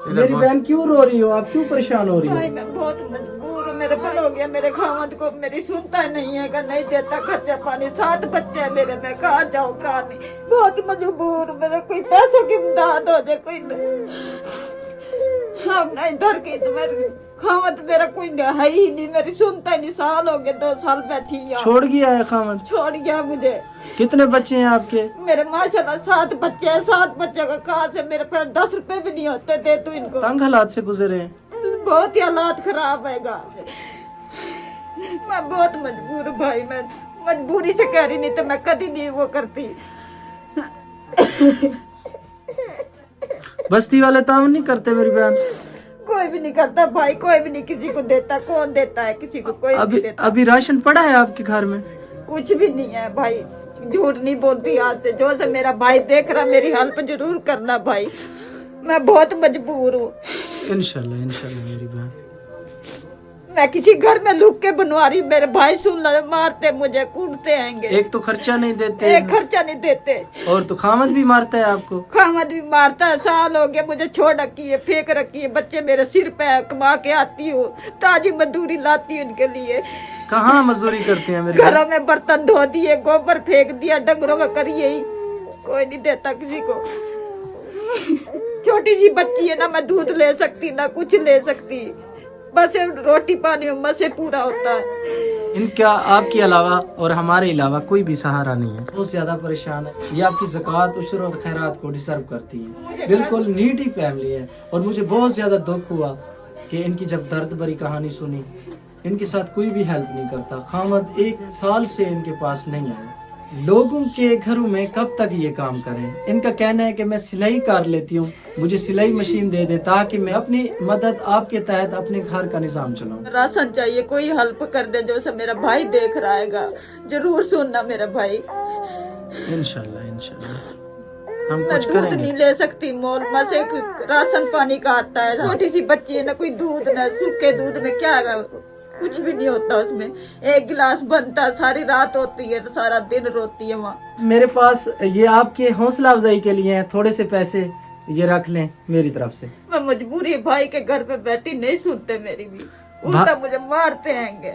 मेरी बहन क्यों रो रही हो आप, क्यों परेशान हो रही हो? भाई मैं बहुत मजबूर हूँ, मेरे पर हो गया, मेरे खामद को मेरी सुनता नहीं है का नहीं देता खर्चा पानी, 7 बच्चे हैं मेरे, मैं कहाँ जाऊँ कहाँ नहीं, बहुत मजबूर हूँ, मेरे कोई पैसों की इमदाद हो जाए कोई हम नहीं इधर की तो मेरे खामद मेरा कोई है ही नहीं, मेरी सुनता ही नहीं, साल हो गए 2 साल बैठी है, छोड़ गया है खामद? छोड़ गया मुझे। कितने बच्चे हैं आपके? मेरे माशाल्लाह 7 बच्चे हैं, 7 बच्चों का कहाँ से मेरे पास 10 रुपए भी नहीं होते, दे तू इनको। तंग हालात से गुजरे हैं? बहुत ही हालात खराब है गाँव से, मैं बहुत मजबूर हूँ भाई, मैं मजबूरी से कह रही, नहीं तो मैं कभी नहीं वो करती। बस्ती वाले तावन नहीं करते मेरी बहन? कोई भी नहीं करता भाई, कोई भी नहीं किसी को देता, कौन देता है किसी को, कोई नहीं देता। अभी राशन पड़ा है आपके घर में? कुछ भी नहीं है भाई, झूठ नहीं बोलती आज से, जो से मेरा भाई देख रहा मेरी हेल्प जरूर करना भाई, मैं बहुत मजबूर हूँ। इंशाल्लाह इंशाल्लाह मेरी बहन। मैं किसी घर में लुक के बनवा रही, मेरे भाई सुन ला मारते मुझे, कूटते आएंगे, एक तो खर्चा नहीं देते, एक खर्चा नहीं देते, और तो खामद भी मारता है आपको। खामद भी मारता है, साल हो गया मुझे छोड़ रखी है, फेंक रखी है, बच्चे मेरे सिर पे है, कमा के आती हूँ, ताजी मजदूरी लाती हूँ इनके लिए। कहाँ मजदूरी करते हैं मेरे? घरों में बर्तन धो दिए, गोबर फेंक दिया, डंगरों का करिए ही, कोई नहीं देता किसी को। छोटी सी बच्ची है ना, मैं दूध ले सकती ना कुछ ले सकती, बस रोटी पानी में से पूरा होता है। इनका आपके अलावा और हमारे अलावा कोई भी सहारा नहीं है, बहुत ज्यादा परेशान है। ये आपकी ज़कात उशर और खैरात को डिजर्व करती है, बिल्कुल नीडी फैमिली है। और मुझे बहुत ज्यादा दुख हुआ कि इनकी जब दर्द भरी कहानी सुनी, इनके साथ कोई भी हेल्प नहीं करता। खामद 1 साल से इनके पास नहीं आया। लोगों के घरों में कब तक ये काम करें? इनका कहना है कि मैं सिलाई कर लेती हूँ, मुझे सिलाई मशीन दे दे ताकि मैं अपनी मदद आपके तहत अपने घर का निजाम चलाऊं। राशन चाहिए, कोई हेल्प कर दे, जो से मेरा भाई देख रहा है, जरूर सुनना मेरा भाई। इंशाल्लाह इंशाल्लाह हम मैं कुछ दूध करेंगे। नहीं ले सकती मोल में से, राशन पानी का आता है, छोटी सी बच्ची है ना, कोई दूध ना, सूखे दूध में क्या है, कुछ भी नहीं होता उसमें, 1 गिलास बनता, सारी रात होती है तो सारा दिन रोती है वहाँ। मेरे पास ये आपके हौसला अफजाई के लिए हैं, थोड़े से पैसे ये रख लें मेरी तरफ से। मैं मजबूरी है, भाई के घर पे बैठी नहीं सुनते मेरी भी, उल्टा मुझे मारते हैंगे।